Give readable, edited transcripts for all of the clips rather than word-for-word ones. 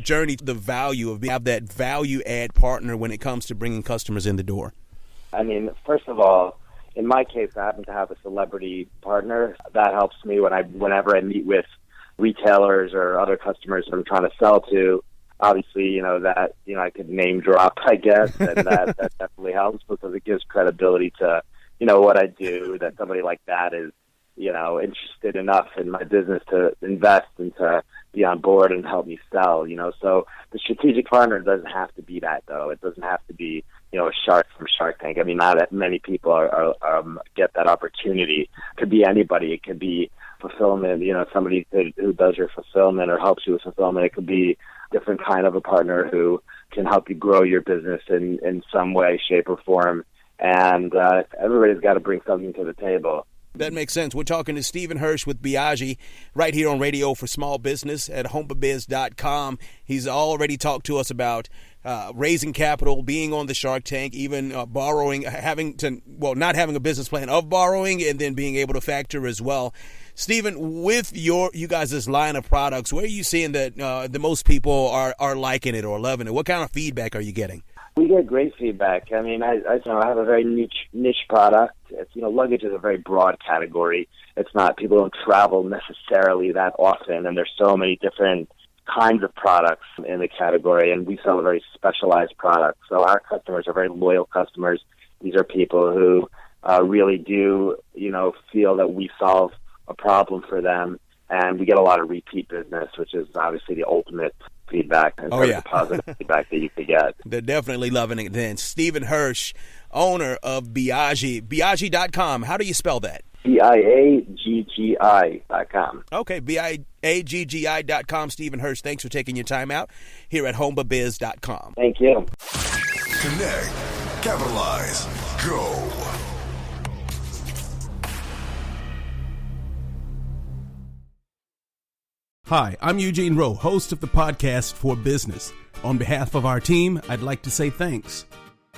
journey, the value of being that value add partner when it comes to bringing customers in the door? I mean, first of all, in my case, I happen to have a celebrity partner. That helps me whenever I meet with retailers or other customers I'm trying to sell to. Obviously, I could name drop, I guess, and that definitely helps because it gives credibility to, what I do, that somebody like that is, interested enough in my business to invest and to be on board and help me sell, So the strategic partner doesn't have to be that, though. It doesn't have to be, a shark from Shark Tank. I mean, not that many people are get that opportunity. It could be anybody. It could be fulfillment, somebody who does your fulfillment or helps you with fulfillment. It could be different kind of a partner who can help you grow your business in some way, shape, or form. And everybody's got to bring something to the table. That makes sense. We're talking to Stephen Hirsch with Biagi right here on Radio for Small Business at homeabiz.com. He's already talked to us about raising capital, being on the Shark Tank, even borrowing, not having a business plan of borrowing, and then being able to factor as well. Stephen, with you guys' line of products, where are you seeing that the most people are liking it or loving it? What kind of feedback are you getting? We get great feedback. I mean, I have a very niche product. It's, luggage is a very broad category. It's not, people don't travel necessarily that often, and there's so many different kinds of products in the category, and we sell a very specialized product. So our customers are very loyal customers. These are people who really do, feel that we solve a problem for them, and we get a lot of repeat business, which is obviously the ultimate feedback and positive feedback that you could get. They're definitely loving it then. Stephen Hirsch, owner of Biagi. Biagi.com. How do you spell that? Biaggi.com. Okay, Biaggi.com. Stephen Hirsch, thanks for taking your time out here at homeabiz.com. Thank you. Connect, capitalize, go. Hi, I'm Eugene Rowe, host of the podcast For Business. On behalf of our team, I'd like to say thanks.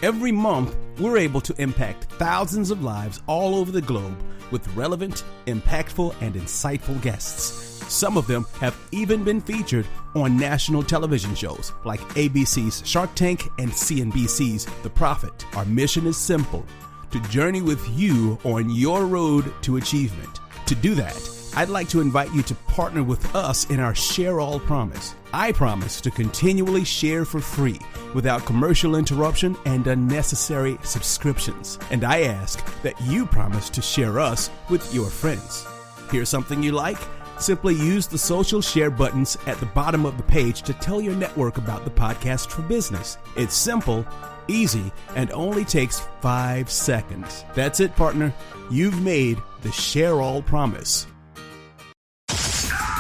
Every month, we're able to impact thousands of lives all over the globe with relevant, impactful, and insightful guests. Some of them have even been featured on national television shows like ABC's Shark Tank and CNBC's The Profit. Our mission is simple: to journey with you on your road to achievement. To do that, I'd like to invite you to partner with us in our Share All promise. I promise to continually share for free without commercial interruption and unnecessary subscriptions. And I ask that you promise to share us with your friends. Hear something you like? Simply use the social share buttons at the bottom of the page to tell your network about the podcast For Business. It's simple, easy, and only takes 5 seconds. That's it, partner. You've made the Share All promise.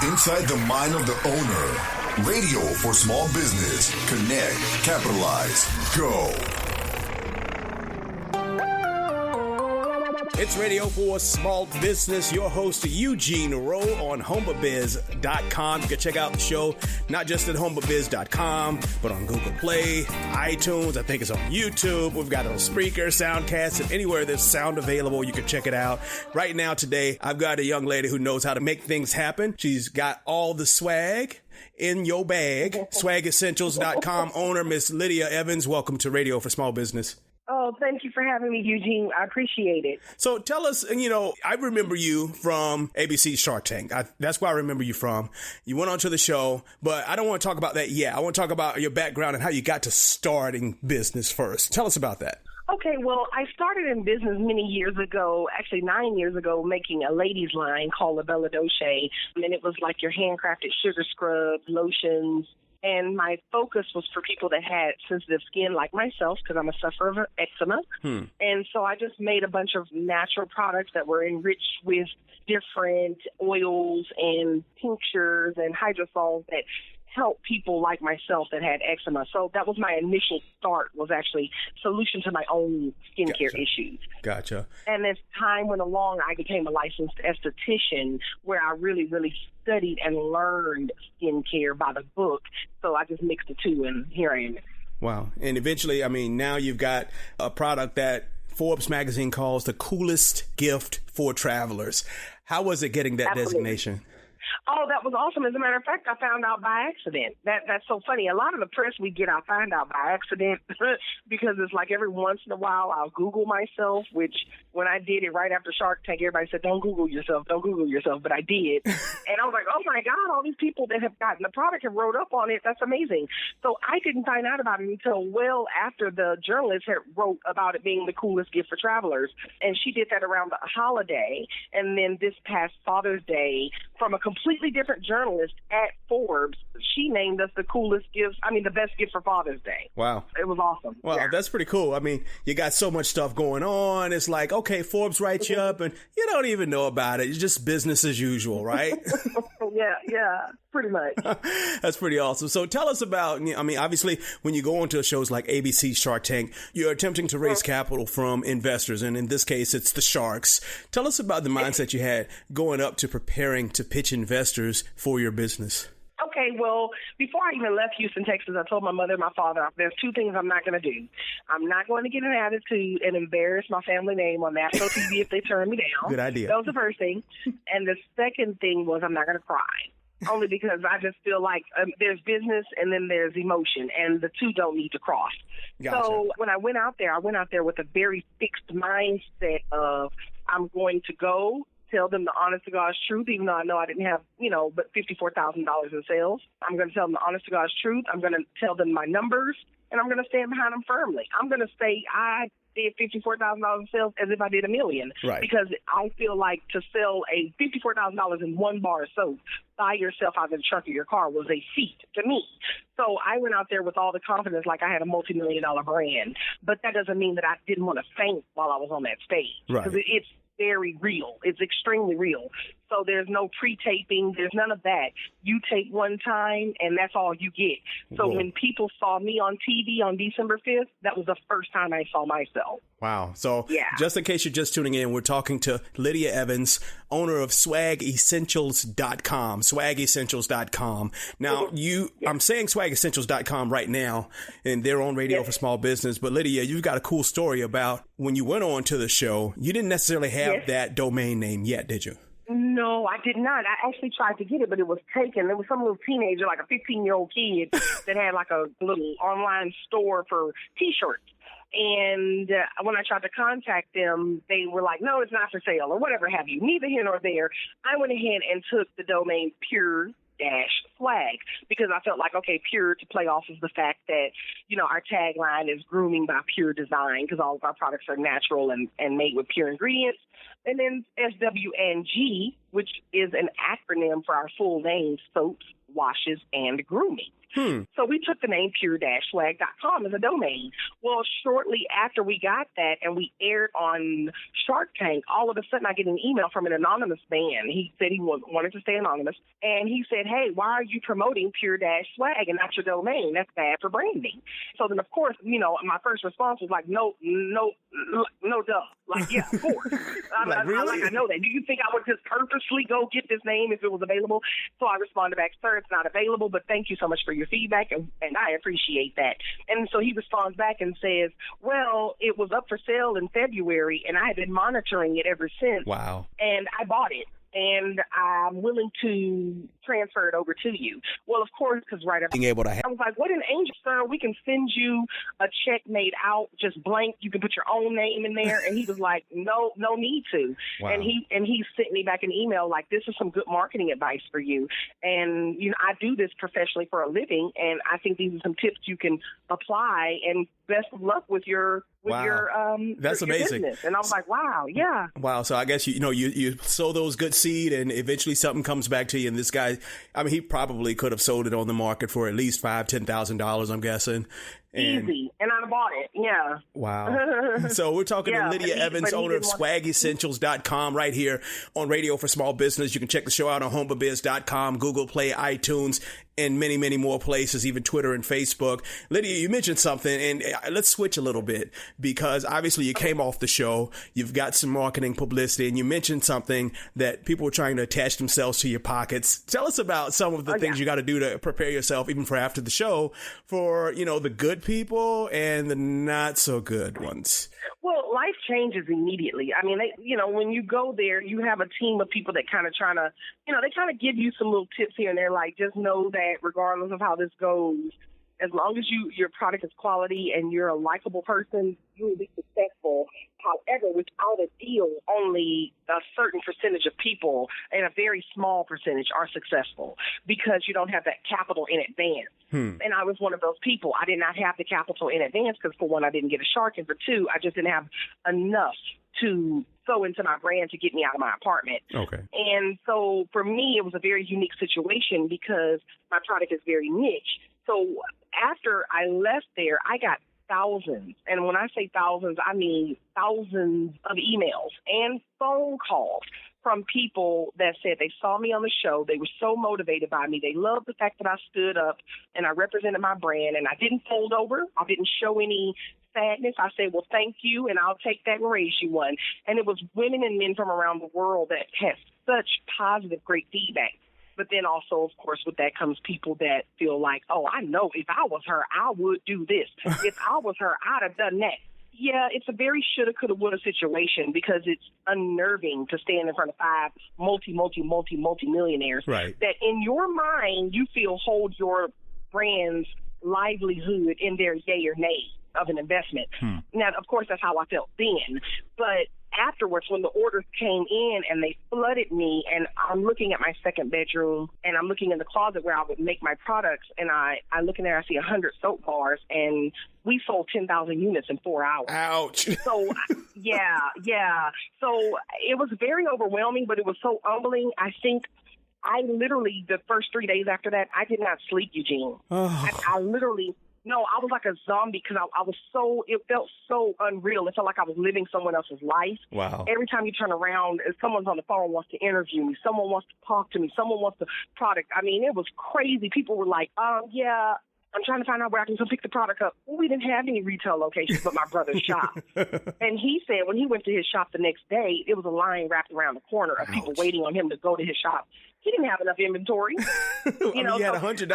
Inside the mind of the owner. Radio for small business. Connect, capitalize, go. It's Radio for Small Business. Your host, Eugene Rowe, on homeabiz.com. You can check out the show not just at homeabiz.com, but on Google Play, iTunes. I think it's on YouTube. We've got it on Spreaker, Soundcast, and anywhere there's sound available, you can check it out. Right now, today, I've got a young lady who knows how to make things happen. She's got all the swag in your bag. SwagEssentials.com owner, Miss Lydia Evans. Welcome to Radio for Small Business. Oh, thank you for having me, Eugene. I appreciate it. So tell us, I remember you from ABC's Shark Tank. That's where I remember you from. You went onto the show, but I don't want to talk about that yet. I want to talk about your background and how you got to starting business first. Tell us about that. Okay, well, I started in business many years ago, actually 9 years ago, making a ladies line called La Bella Dolce. And it was like your handcrafted sugar scrubs, lotions. And my focus was for people that had sensitive skin like myself, because I'm a sufferer of eczema. And so I just made a bunch of natural products that were enriched with different oils and tinctures and hydrosols that help people like myself that had eczema. So that was my initial start, was actually solution to my own skincare issues. Gotcha. And as time went along, I became a licensed esthetician where I really, really studied and learned skincare by the book. So I just mixed the two, and here I am. Wow. And eventually, now you've got a product that Forbes magazine calls the coolest gift for travelers. How was it getting that designation? Oh, that was awesome. As a matter of fact, I found out by accident. That's so funny. A lot of the press we get, I find out by accident because it's like every once in a while I'll Google myself, which when I did it right after Shark Tank, everybody said, don't Google yourself, but I did. And I was like, oh my God, all these people that have gotten the product have wrote up on it. That's amazing. So I didn't find out about it until well after the journalist had wrote about it being the coolest gift for travelers. And she did that around the holiday. And then this past Father's Day, from a completely different journalist at Forbes, she named us the best gift for Father's Day. Wow. It was awesome. Wow, yeah. That's pretty cool. I mean, you got so much stuff going on. It's like, okay, Forbes writes you up and you don't even know about it. It's just business as usual, right? Yeah, pretty much. That's pretty awesome. So tell us about, I mean, obviously, when you go onto shows like ABC Shark Tank, you're attempting to raise capital from investors. And in this case, it's the sharks. Tell us about the mindset you had going up to preparing to pitch investors for your business. Okay, well, before I even left Houston, Texas, I told my mother and my father, there's two things I'm not going to do. I'm not going to get an attitude and embarrass my family name on national TV if they turn me down. Good idea. That was the first thing. And the second thing was I'm not going to cry. Only because I just feel like there's business and then there's emotion, and the two don't need to cross. Gotcha. So when I went out there with a very fixed mindset of I'm going to go tell them the honest to God's truth, even though I know I didn't have, but $54,000 in sales. I'm going to tell them the honest to God's truth. I'm going to tell them my numbers, and I'm going to stand behind them firmly. I'm going to say I did $54,000 in sales as if I did $1 million. Right. Because I feel like to sell a $54,000 in one bar of soap by yourself out of the trunk of your car was a feat to me. So I went out there with all the confidence like I had a multi-million-dollar brand. But that doesn't mean that I didn't want to faint while I was on that stage. Right. Because it's very real. It's extremely real. So there's no pre-taping. There's none of that. You tape one time, and that's all you get. So Whoa. when people saw me on TV on December 5th, that was the first time I saw myself. Wow. So just in case you're just tuning in, we're talking to Lydia Evans, owner of swagessentials.com, swagessentials.com. Now, I'm saying swagessentials.com right now, and they're on Radio for Small Business. But Lydia, you've got a cool story about when you went on to the show, you didn't necessarily have that domain name yet, did you? No, I did not. I actually tried to get it, but it was taken. There was some little teenager, like a 15-year-old kid, that had like a little online store for T-shirts. And when I tried to contact them, they were like, no, it's not for sale or whatever have you. Neither here nor there. I went ahead and took the domain pure-swag because I felt like, okay, pure to play off of the fact that, our tagline is grooming by pure design because all of our products are natural and made with pure ingredients. And then SWNG, which is an acronym for our full name, soaps, washes, and grooming. So we took the name pure-swag.com as a domain. Well, shortly after we got that and we aired on Shark Tank, all of a sudden I get an email from an anonymous man. He said he wanted to stay anonymous. And he said, hey, why are you promoting pure-swag and not your domain? That's bad for branding. So then, of course, my first response was like, no, duh. Like, yeah, of course. Really? I know that. Do you think I would just purposely go get this name if it was available? So I responded back, sir, it's not available, but thank you so much for your feedback, and I appreciate that. And so he responds back and says, well, it was up for sale in February, and I had been monitoring it ever since. Wow. And I bought it. And I'm willing to transfer it over to you. Well, of course, because right after I was like, what an angel, sir. We can send you a check made out just blank. You can put your own name in there. And he was like, no need to. Wow. And he sent me back an email like, this is some good marketing advice for you. And, I do this professionally for a living. And I think these are some tips you can apply. And best of luck with your that's amazing. Business. And I was like, wow, yeah. Wow. So I guess, you sow those good seed and eventually something comes back to you. And this guy, he probably could have sold it on the market for at least $5,000, $10,000, I'm guessing. Easy. And I bought it. Yeah. Wow. So we're talking to Lydia Evans, owner of swagessentials.com right here on Radio for Small Business. You can check the show out on homeabiz.com, Google Play, iTunes, and many, many more places, even Twitter and Facebook. Lydia, you mentioned something, and let's switch a little bit because obviously you came off the show. You've got some marketing publicity, and you mentioned something that people were trying to attach themselves to your pockets. Tell us about some of the things you got to do to prepare yourself, even for after the show, for, the good good people and the not so good ones? Well, life changes immediately. I mean, when you go there, you have a team of people that kind of trying to, they kind of give you some little tips here and there, like just know that regardless of how this goes, as long as your product is quality and you're a likable person, you will be successful. However, without a deal, only a certain percentage of people and a very small percentage are successful because you don't have that capital in advance. And I was one of those people. I did not have the capital in advance because, for one, I didn't get a shark, and for two, I just didn't have enough to throw into my brand to get me out of my apartment. Okay. And so for me, it was a very unique situation because my product is very niche. So after I left there, I got thousands. And when I say thousands, I mean thousands of emails and phone calls from people that said they saw me on the show. They were so motivated by me. They loved the fact that I stood up and I represented my brand and I didn't fold over. I didn't show any sadness. I said, well, thank you, and I'll take that and raise you one. And it was women and men from around the world that had such positive, great feedback. But then also, of course, with that comes people that feel like, oh, I know if I was her, I would do this. If I was her, I'd have done that. Yeah, it's a very shoulda, coulda, woulda situation because it's unnerving to stand in front of five multi-millionaires that in your mind you feel hold your brand's livelihood in their yay or nay of an investment. Now, of course, that's how I felt then. But afterwards, when the orders came in and they flooded me, and I'm looking at my second bedroom and I'm looking in the closet where I would make my products, and I look in there, I see 100 soap bars, and we sold 10,000 units in 4 hours. Ouch. So, yeah. So it was very overwhelming, but it was so humbling. I think I literally, the first 3 days after that, I did not sleep, Eugene. I literally... No, I was like a zombie because I was so, it felt so unreal. It felt like I was living someone else's life. Wow. Every time you turn around, someone's on the phone, wants to interview me. Someone wants to talk to me. Someone wants the product. I mean, it was crazy. People were like, yeah, I'm trying to find out where I can come pick the product up. Well, we didn't have any retail locations but my brother's shop. And he said when he went to his shop the next day, it was a line wrapped around the corner of people waiting on him to go to his shop. He didn't have enough inventory. You had 100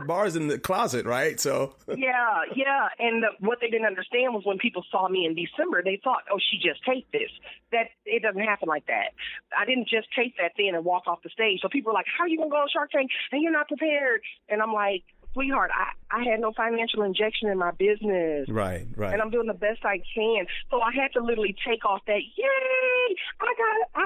bars in the closet, right? So yeah. And what they didn't understand was when people saw me in December, they thought, oh, she just taped this. That it doesn't happen like that. I didn't just tape that then and walk off the stage. So people were like, how are you going to go on Shark Tank and you're not prepared? And I'm like, sweetheart, I had no financial injection in my business. Right. And I'm doing the best I can. So I had to literally take off that, yay, I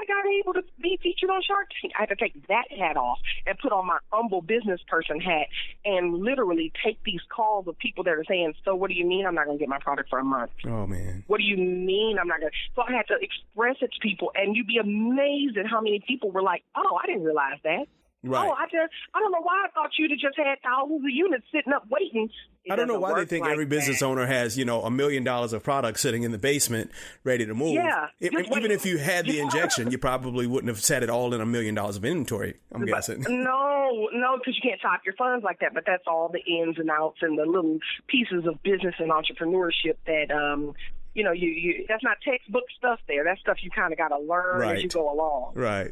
got able to be featured on Shark Tank. I had to take that hat off and put on my humble business person hat and literally take these calls of people that are saying, so what do you mean I'm not going to get my product for a month? Oh, man. What do you mean I'm not going to? So I had to express it to people, and you'd be amazed at how many people were like, oh, I didn't realize that. Right. Oh, I don't know why I thought you'd have just had thousands of units sitting up waiting. I don't know why they think every business owner has, $1 million of product sitting in the basement ready to move. Yeah. Even if you had the injection, you probably wouldn't have set it all in $1 million of inventory, I'm guessing. No, because you can't top your funds like that. But that's all the ins and outs and the little pieces of business and entrepreneurship that, you that's not textbook stuff there. That's stuff you kind of got to learn as you go along. Right.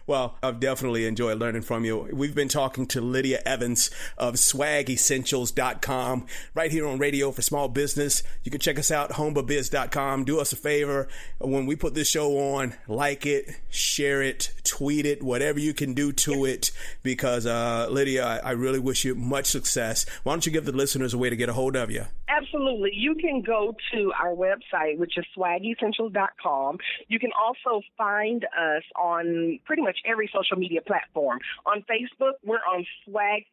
Well, I've definitely enjoyed learning from you. We've been talking to Lydia Evans of swagessentials.com right here on Radio for Small Business. You can check us out, homebabiz.com. Do us a favor. When we put this show on, like it, share it, tweet it, whatever you can do to it, because Lydia, I really wish you much success. Why don't you give the listeners a way to get a hold of you? Absolutely. You can go to our website, which is swagessentials.com. You can also find us on pretty much every social media platform. On Facebook, we're on Swag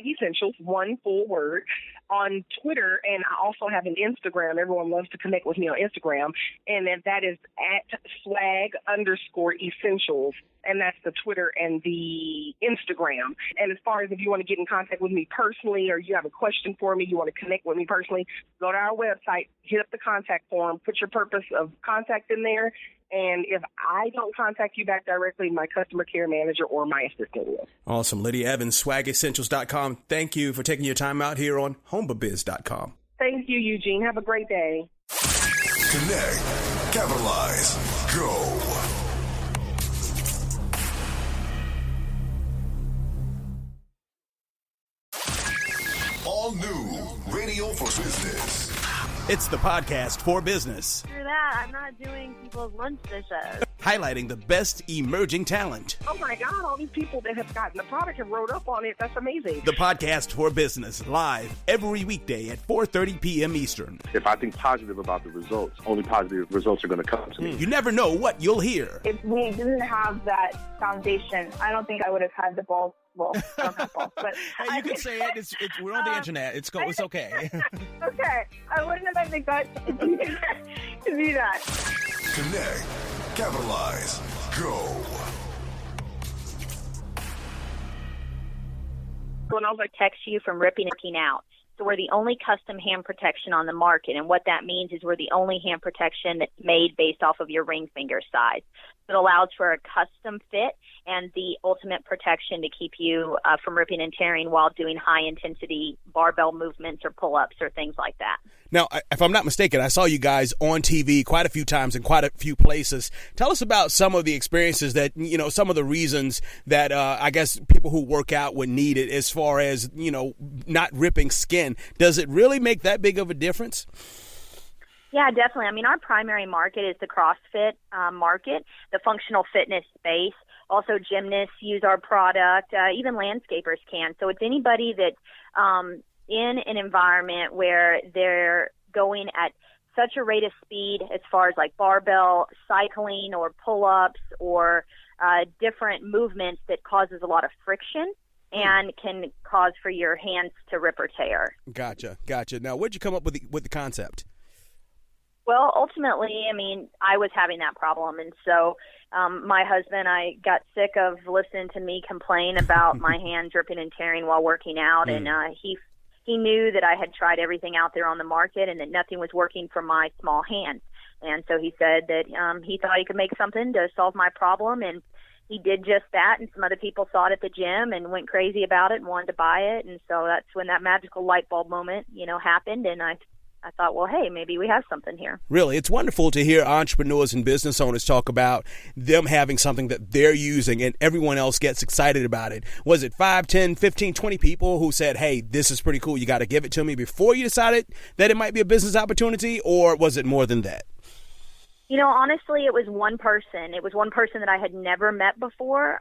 Essentials, one full word. On Twitter, and I also have an Instagram. Everyone loves to connect with me on Instagram, and that is at swag_essentials. And that's the Twitter and the Instagram. And as far as if you want to get in contact with me personally, or you have a question for me, you want to connect with me personally, go to our website, hit up the contact form, put your purpose of contact in there. And if I don't contact you back directly, my customer care manager or my assistant will. Awesome. Lydia Evans, swagessentials.com. Thank you for taking your time out here on homebabiz.com. Thank you, Eugene. Have a great day. Connect, capitalize, go. all new Radio for Business. It's the podcast for business, Through that, I'm not doing people's lunch dishes. highlighting the best emerging talent. Oh my God, all these people that have gotten the product and wrote up on it. That's amazing. The podcast for business, live every weekday at 4:30 p.m. Eastern. If I think positive about the results, only positive results are going to come to me. You never know what you'll hear. If we didn't have that foundation, I don't think I would have had the balls. Well, I don't have balls, but Hey, you can say it. We're on the internet. It's okay. okay, I wouldn't have had the guts to do that. Connect, capitalize, go. When I was text you from ripping and picking out. So we're the only custom hand protection on the market, and what that means is we're the only hand protection that's made based off of your ring finger size. It allows for a custom fit and the ultimate protection to keep you from ripping and tearing while doing high-intensity barbell movements or pull-ups or things like that. Now, if I'm not mistaken, I saw you guys on TV quite a few times in quite a few places. Tell us about some of the experiences that, some of the reasons that I guess people who work out would need it as far as, not ripping skin. Does it really make that big of a difference? Yeah, definitely. I mean, our primary market is the CrossFit market, the functional fitness space. Also, gymnasts use our product. Even landscapers can. So it's anybody that in an environment where they're going at such a rate of speed as far as like barbell cycling or pull-ups or different movements that causes a lot of friction and can cause for your hands to rip or tear. Gotcha. Now, where'd you come up with the concept? Well, ultimately, I mean, I was having that problem. And so my husband, I got sick of listening to me complain about my hands ripping and tearing while working out. And he knew that I had tried everything out there on the market and that nothing was working for my small hands. And so he said that he thought he could make something to solve my problem. And he did just that. And some other people saw it at the gym and went crazy about it and wanted to buy it. And so that's when that magical light bulb moment, happened. And I thought, well, hey, maybe we have something here. Really, it's wonderful to hear entrepreneurs and business owners talk about them having something that they're using and everyone else gets excited about it. Was it 5, 10, 15, 20 people who said, hey, this is pretty cool, you got to give it to me before you decided that it might be a business opportunity, or was it more than that? Honestly, it was one person. It was one person that I had never met before.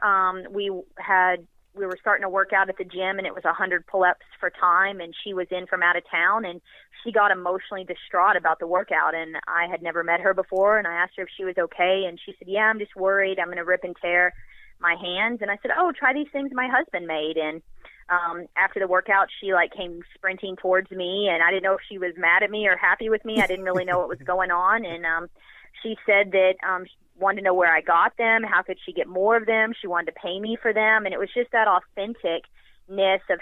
We were starting to work out at the gym, and it was 100 pull-ups for time, and she was in from out of town, and she got emotionally distraught about the workout, and I had never met her before, and I asked her if she was okay, and she said, yeah, I'm just worried I'm going to rip and tear my hands. And I said, oh, try these things my husband made. And after the workout, she came sprinting towards me, and I didn't know if she was mad at me or happy with me. I didn't really know what was going on, and she said that wanted to know where I got them, how could she get more of them. She wanted to pay me for them, and it was just that authenticness of